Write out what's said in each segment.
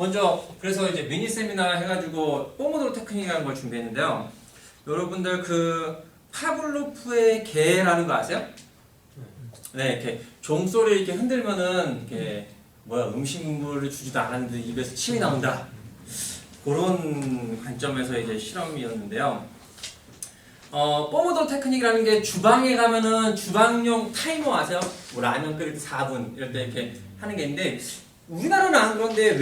먼저 그래서 이제 미니 세미나 해가지고 포모도로 테크닉이라는 걸 준비했는데요. 여러분들 그 파블로프의 개라는 거 아세요? 네, 이렇게 종소리 이렇게 흔들면은 이렇게 뭐야 음식물을 주지도 않았는데 입에서 침이 나온다. 그런 관점에서 이제 실험이었는데요. 포모도로 테크닉이라는 게 주방에 가면은 주방용 타이머 아세요? 뭐 라면 끓일 때 4분 이럴 때 이렇게 하는 게 있는데 우리나라는 안 그런데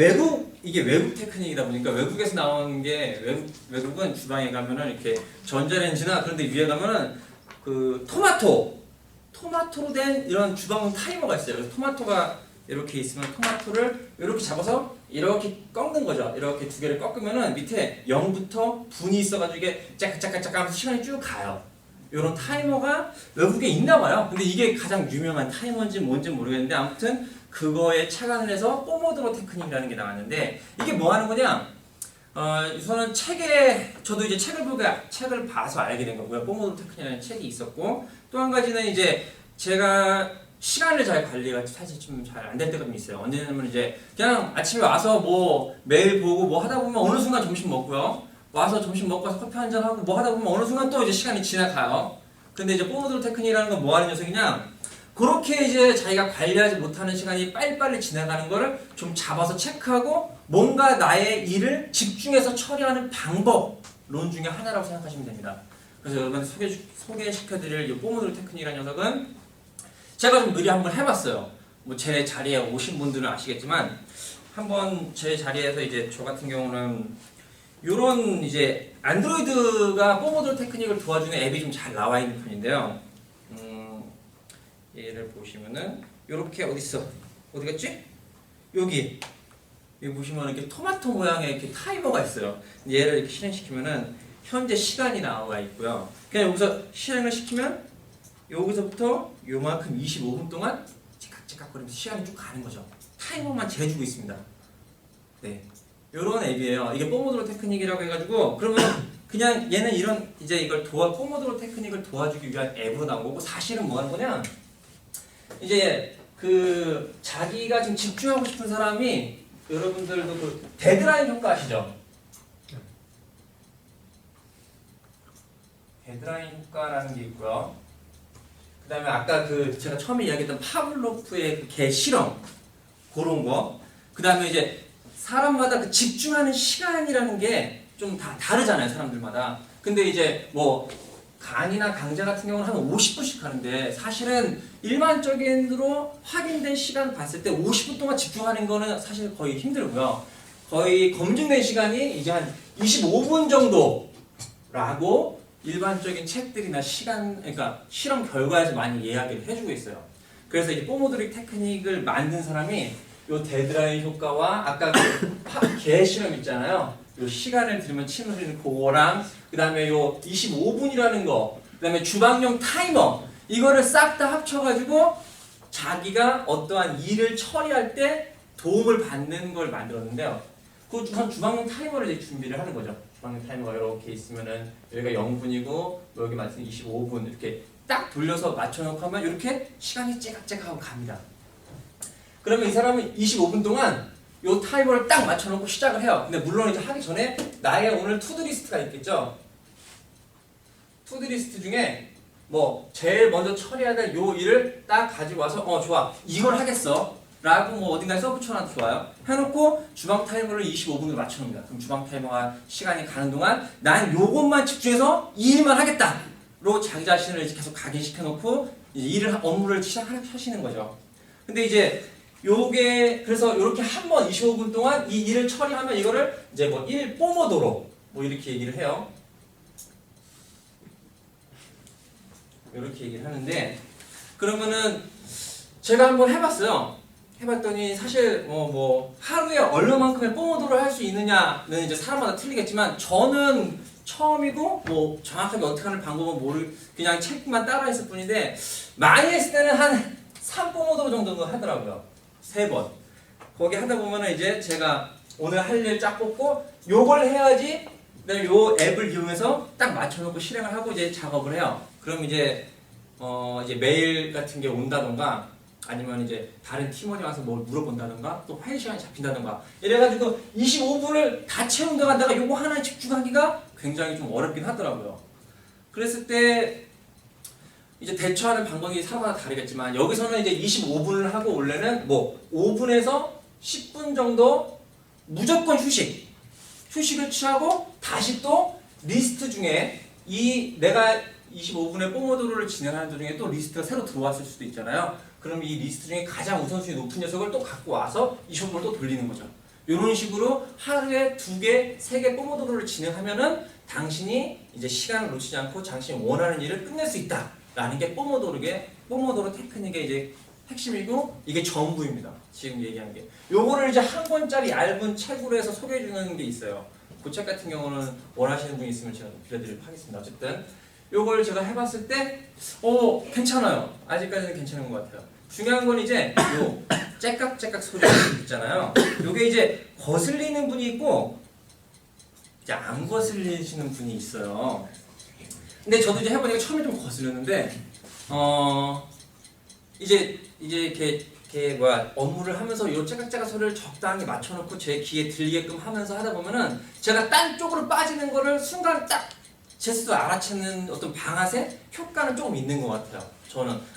이게 외국 테크닉이다 보니까 외국에서 나오는 게 외국은 주방에 가면은 이렇게 전자레인지나 그런 데 위에 가면은 그 토마토로 된 이런 주방용 타이머가 있어요. 그래서 토마토가 이렇게 있으면 토마토를 이렇게 잡아서 이렇게 꺾는 거죠. 이렇게 두 개를 꺾으면은 밑에 0부터 분이 있어가지고 이게 짝짝짝짝 하면서 시간이 쭉 가요. 이런 타이머가 외국에 있나 봐요. 근데 이게 가장 유명한 타이머인지 뭔지 모르겠는데 아무튼 그거에 착안을 해서 포모도로 테크닉이라는 게 나왔는데 이게 뭐 하는 거냐? 우선은 저도 이제 책을 봐서 알게 된 거고요. 포모도로 테크닉이라는 책이 있었고 또 한 가지는 이제 제가 시간을 잘 관리가 사실 좀 잘 안 될 때가 좀 있어요. 언제냐면 이제 그냥 아침에 와서 뭐 메일 보고 뭐 하다 보면 어느 순간 점심 먹고요. 와서 점심 먹고 와서 커피 한잔 하고 뭐 하다 보면 어느 순간 또 이제 시간이 지나가요. 근데 이제 포모도로 테크닉이라는 건 뭐 하는 녀석이냐? 그렇게 이제 자기가 관리하지 못하는 시간이 빨리빨리 지나가는 거를 좀 잡아서 체크하고 뭔가 나의 일을 집중해서 처리하는 방법론 중에 하나라고 생각하시면 됩니다. 그래서 여러분한테 소개시켜드릴 이 포모도로 테크닉이라는 녀석은 제가 좀 미리 한번 해봤어요. 뭐 제 자리에 오신 분들은 아시겠지만 한번 제 자리에서 이제 저 같은 경우는 요런 이제 안드로이드가 포모도로 테크닉을 도와주는 앱이 좀 잘 나와 있는 편인데요. 얘를 보시면은 요렇게 어디 갔지? 여기 보시면 이렇게 토마토 모양의 이렇게 타이머가 있어요. 얘를 이렇게 실행시키면은 현재 시간이 나와 있고요. 그냥 여기서 실행을 시키면 여기서부터 요만큼 25분 동안 찌깍찌깍거리면서 시간이 쭉 가는 거죠. 타이머만 재주고 있습니다. 네, 요런 앱이에요. 이게 포모도로 테크닉이라고 해가지고 그러면 그냥 얘는 이런 이제 이걸 포모도로 테크닉을 도와주기 위한 앱으로 나온 거고 사실은 뭐 하는 거냐? 이제 그 자기가 지금 집중하고 싶은 사람이 여러분들도 그 데드라인 효과 아시죠? 데드라인 효과라는 게 있고요. 그 다음에 아까 그 제가 처음에 이야기했던 파블로프의 그 개 실험 그런 거. 그 다음에 이제 사람마다 그 집중하는 시간이라는 게 좀 다 다르잖아요, 사람들마다. 근데 이제 뭐 강의나 강좌 같은 경우는 한 50분씩 하는데 사실은 일반적인으로 확인된 시간 봤을 때 50분 동안 집중하는 거는 사실 거의 힘들고요. 거의 검증된 시간이 이제 한 25분 정도라고 일반적인 책들이나 그러니까 실험 결과에서 많이 이야기를 해주고 있어요. 그래서 이 포모도로 테크닉을 만든 사람이 요 데드라인 효과와 아까 개 실험 있잖아요. 요 시간을 들으면 침 흘리는 그거랑 그 다음에 요 25분이라는 거, 그 다음에 주방용 타이머 이거를 싹 다 합쳐가지고 자기가 어떠한 일을 처리할 때 도움을 받는 걸 만들었는데요. 그 주방용 타이머를 이제 준비를 하는 거죠. 주방용 타이머가 이렇게 있으면은 여기가 0분이고 여기 맞으면 25분 이렇게 딱 돌려서 맞춰놓고 하면 이렇게 시간이 째깍째깍하고 갑니다. 그러면 이 사람은 25분 동안 요 타이머를 딱 맞춰놓고 시작을 해요. 근데 물론 이제 하기 전에 나의 오늘 투두리스트가 있겠죠. 투두리스트 중에 뭐 제일 먼저 처리해야 될 요 일을 딱 가지고 와서 좋아 이걸 하겠어 라고 뭐 어딘가에 써붙여놔도 좋아요. 해놓고 주방 타이머를 25분으로 맞춰놓습니다. 그럼 주방 타이머가 시간이 가는 동안 난 요것만 집중해서 이 일만 하겠다 로 자기 자신을 이제 계속 각인시켜놓고 이제 업무를 시작하시는 거죠. 근데 이제 그래서 이렇게 한 번 25분 동안 이 일을 처리하면 이거를 이제 뭐 1포모도로 뭐 이렇게 얘기를 해요. 이렇게 얘기를 하는데 그러면은 제가 한번 해봤어요. 해봤더니 사실 뭐 하루에 얼마만큼의 포모도로를 할 수 있느냐는 이제 사람마다 틀리겠지만 저는 처음이고 뭐 정확하게 어떻게 하는 방법은 그냥 책만 따라했을 뿐인데 많이 했을 때는 한 3포모도로 정도는 하더라고요. 3번. 거기 하다 보면은 이제 제가 오늘 할 일 쫙 뽑고 요걸 해야지 그다음에 요 앱을 이용해서 딱 맞춰놓고 실행을 하고 이제 작업을 해요. 그럼 이제 메일 같은 게 온다던가 아니면 이제 다른 팀원이 와서 뭘 물어본다든가 또 회의 시간이 잡힌다든가 이래가지고 25분을 다 채운다가 요거 하나에 집중하기가 굉장히 좀 어렵긴 하더라고요. 그랬을 때 이제 대처하는 방법이 사람마다 다르겠지만 여기서는 이제 25분을 하고 원래는 뭐 5분에서 10분 정도 무조건 휴식을 취하고 다시 또 리스트 중에 이 내가 25분의 포모도로를 진행하는 도중에 또 리스트가 새로 들어왔을 수도 있잖아요. 그럼 이 리스트 중에 가장 우선순위 높은 녀석을 또 갖고 와서 25분을 또 돌리는 거죠. 이런 식으로 하루에 2개, 3개 포모도로를 진행하면은 당신이 이제 시간을 놓치지 않고 당신이 원하는 일을 끝낼 수 있다라는 게 포모도로 테크닉의 이제 핵심이고 이게 전부입니다. 지금 얘기한 게. 요거를 이제 한 권짜리 얇은 책으로 해서 소개해 주는 게 있어요. 그 책 같은 경우는 원하시는 분이 있으면 제가 빌려드리도록 하겠습니다. 어쨌든 요걸 제가 해봤을 때 괜찮아요. 아직까지는 괜찮은 것 같아요. 중요한 건 이제 요 째깍째깍 소리 있잖아요. 요게 이제 거슬리는 분이 있고 이제 안 거슬리시는 분이 있어요. 근데 저도 이제 해보니까 처음에 좀 거슬렸는데 이제 이렇게 업무를 하면서 요 째깍째깍 소리를 적당히 맞춰놓고 제 귀에 들리게끔 하면서 하다 보면은 제가 딴 쪽으로 빠지는 거를 순간 딱 제 스스로 알아채는 어떤 방아쇠 효과는 조금 있는 것 같아요.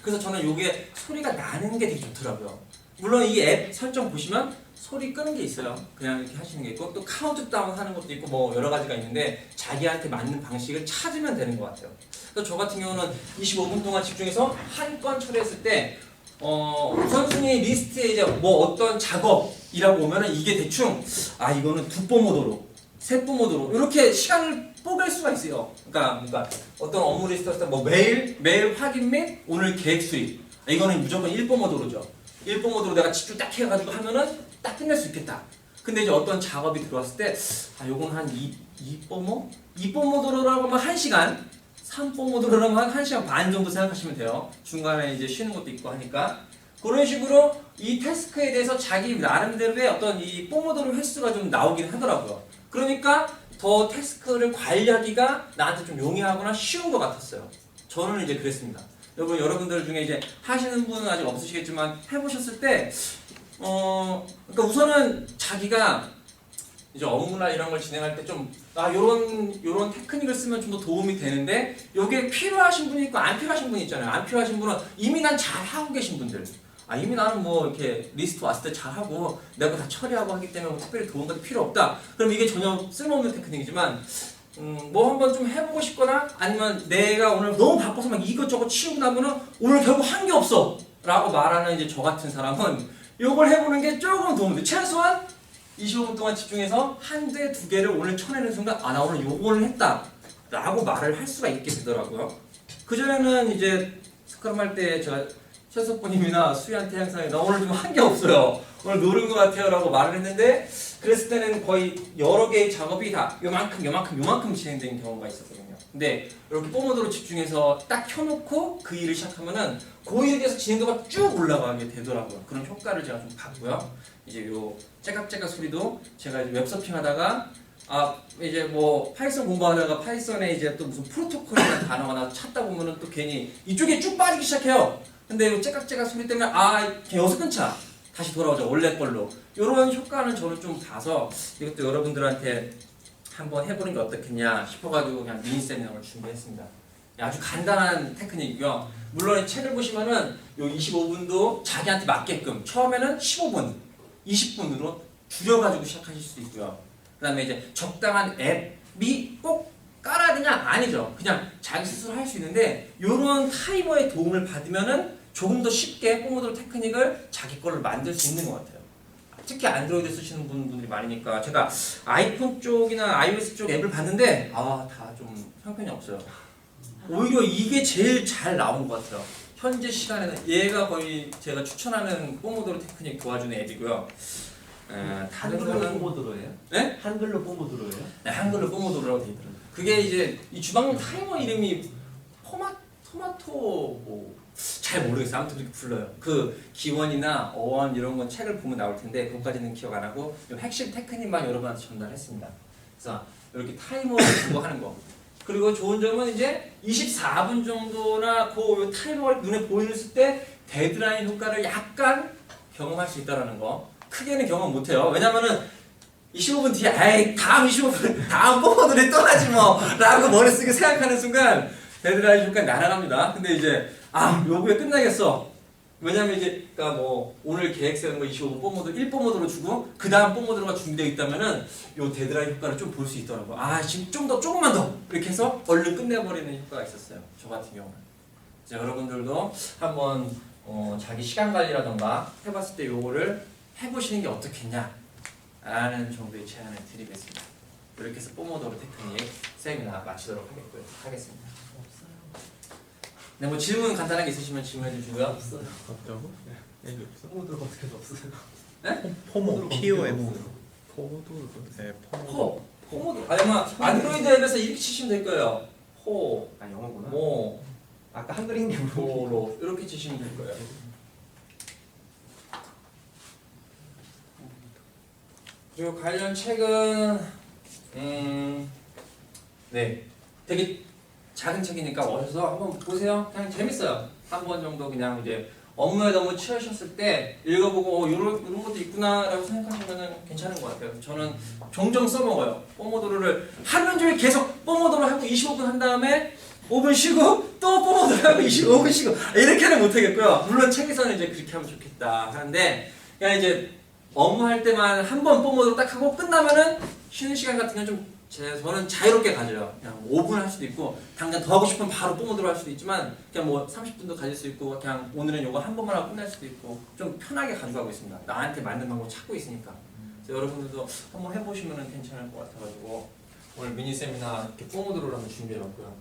그래서 저는 요게 소리가 나는 게 되게 좋더라고요. 물론 이 앱 설정 보시면 소리 끄는 게 있어요. 그냥 이렇게 하시는 게 있고 또 카운트다운 하는 것도 있고 뭐 여러 가지가 있는데 자기한테 맞는 방식을 찾으면 되는 것 같아요. 그래서 저 같은 경우는 25분 동안 집중해서 한 건 처리했을 때 우선순위 리스트에 이제 뭐 어떤 작업이라고 오면은 이게 대충 이거는 2포모도로, 3포모도로 이렇게 시간을 뽀갤 수가 있어요. 그러니까 어떤 업무 리스트를 쓸 때 뭐 매일 확인 및 오늘 계획 수립. 이거는 무조건 1포모도로죠. 1포모도로 내가 집중 딱 해가지고 하면은 딱 끝낼 수 있겠다. 근데 이제 어떤 작업이 들어왔을 때 요건 한 2포모도로라고 하면 1시간, 3포모도로라고 하면 1시간 반 정도 생각하시면 돼요. 중간에 이제 쉬는 것도 있고 하니까. 그런 식으로 이 태스크에 대해서 자기 나름대로의 어떤 이 포모도로 횟수가 좀 나오긴 하더라고요. 그러니까 더 태스크를 관리하기가 나한테 좀 용이하거나 쉬운 것 같았어요. 저는 이제 그랬습니다. 여러분들 중에 이제 하시는 분은 아직 없으시겠지만 해보셨을 때, 그러니까 우선은 자기가 이제 업무나 이런 걸 진행할 때 좀, 요런 테크닉을 쓰면 좀 더 도움이 되는데, 요게 필요하신 분이 있고 안 필요하신 분이 있잖아요. 안 필요하신 분은 이미 난 잘하고 계신 분들. 이미 나는 뭐 이렇게 리스트 왔을 때 잘하고 내가 다 처리하고 하기 때문에 뭐 특별히 도움 같은 필요 없다. 그럼 이게 전혀 쓸모없는 테크닉이지만 뭐 한번 좀 해보고 싶거나 아니면 내가 오늘 너무 바빠서 막 이것저것 치우고 나면은 오늘 결국 한 게 없어 라고 말하는 이제 저 같은 사람은 요걸 해보는 게 조금 도움이 돼. 최소한 25분 동안 집중해서 한 대, 2개를 오늘 쳐내는 순간 나 오늘 요걸 했다 라고 말을 할 수가 있게 되더라고요. 그전에는 이제 스크럼 할 때 제가 최석부님이나 수희한테 항상 나 오늘 좀 한 게 없어요. 오늘 노른 것 같아요 라고 말을 했는데 그랬을 때는 거의 여러 개의 작업이 다 요만큼 진행된 경우가 있었거든요. 근데 이렇게 포모도로 집중해서 딱 켜놓고 그 일을 시작하면은 그 일에 대해서 진행도가 쭉 올라가게 되더라고요. 그런 효과를 제가 좀 봤고요. 이제 요 째깍째깍 소리도 제가 이제 웹서핑 하다가 이제 뭐 파이썬 공부하다가 파이썬에 이제 또 무슨 프로토콜이라는 단어가 나와서 찾다 보면은 또 괜히 이쪽에 쭉 빠지기 시작해요. 근데 이 째깍째깍 소리 때문에 여기서 끊자. 다시 돌아오자. 원래 걸로. 이런 효과는 저는 좀 봐서 이것도 여러분들한테 한번 해보는 게 어떻겠냐 싶어가지고 그냥 미니 세미나를 준비했습니다. 아주 간단한 테크닉이고요. 물론 책을 보시면은 요 25분도 자기한테 맞게끔 처음에는 15분, 20분으로 줄여가지고 시작하실 수도 있고요. 그 다음에 이제 적당한 앱이 꼭 깔아야 되냐? 아니죠. 그냥 자기 스스로 할 수 있는데 요런 타이머의 도움을 받으면은 조금 더 쉽게 포모도로 테크닉을 자기 걸로 만들 수 있는 것 같아요. 특히 안드로이드 쓰시는 분들이 많으니까 제가 아이폰 쪽이나 iOS 쪽 앱을 봤는데 다 좀 형편이 없어요. 오히려 이게 제일 잘 나온 것 같아요. 현재 시간에는 얘가 거의 제가 추천하는 포모도로 테크닉 도와주는 앱이고요. 한글로 포모도로예요? 네? 한글로 포모도로예요? 네, 한글로 포모도로라고 되어 있더라고요. 그게 이제 이 주방용 타이머 이름이 토마토 잘 모르겠어요. 아무튼 그렇게 불러요. 그 기원이나 어원 이런 건 책을 보면 나올 텐데 그것까지는 기억 안 하고 핵심 테크닉만 여러분한테 전달했습니다. 그래서 이렇게 타이머를 두고 하는 거. 그리고 좋은 점은 이제 24분 정도나 그 타이머가 눈에 보이는 때 데드라인 효과를 약간 경험할 수 있다는 거. 크게는 경험 못해요. 왜냐면은 25분 뒤에 아이 다음 25분 다음 뽀뽀들이 또 하지 뭐 라고 머릿속에 생각하는 순간 데드라인 효과 날아갑니다. 근데 이제 요거에 끝나겠어. 왜냐면 이제 그러니까 뭐 오늘 계획 세우는 거 25분 뽀모드 1뽀모드로 주고 그 다음 뽀모드로가 준비되어 있다면은 요 데드라인 효과를 좀 볼 수 있더라고. 지금 좀 더 조금만 더 이렇게 해서 얼른 끝내버리는 효과가 있었어요. 저 같은 경우는. 이제 여러분들도 한번 자기 시간 관리라던가 해봤을 때 요거를 해보시는 게 어떻겠냐 라는 정도의 제안을 드리겠습니다. 이렇게 해서 뽀모도로 테크닉 세미나 마치도록 하겠습니다. 네, 뭐 질문 간단하게 있으시면 질문해 주시고요. 없어요. 없다고? 네, 여기 없어. 포모드로 검색해도 없어요. 포모, POMO. 없어요. 포모도 네, 포모. 포모도 아마 안드로이드 앱에서 이렇게 치시면 될 거예요. 영어구나. 모, 아까 한글인 게 뭐로? 포로 이렇게 치시면 될 거예요. 그리고 관련 책은 네, 되게 작은 책이니까 오셔서 한번 보세요. 그냥 재밌어요. 한 번 정도 그냥 이제 업무에 너무 치여셨을 때 읽어보고 이런 것도 있구나라고 생각하시면 괜찮은 것 같아요. 저는 종종 써먹어요. 뽀모도로를 하루 종일 계속 뽀모도로 하고 25분 한 다음에 5분 쉬고 또 뽀모도로 하고 25분 쉬고 이렇게는 못하겠고요. 물론 책에서는 이제 그렇게 하면 좋겠다 하는데 그냥 이제 업무할 때만 한 번 뽀모도로 딱 하고 끝나면은 쉬는 시간 같은 건 좀 저는 자유롭게 가져요. 그냥 5분 할 수도 있고 당장 더 하고 싶으면 바로 뽀모도로 할 수도 있지만 그냥 뭐 30분도 가질 수 있고 그냥 오늘은 요거 한 번만 하고 끝날 수도 있고 좀 편하게 가져가고 있습니다. 나한테 맞는 방법 찾고 있으니까. 그래서 여러분들도 한번 해보시면 괜찮을 것 같아가지고 오늘 미니 세미나 이렇게 뽀모도로를 한번 준비해봤고요.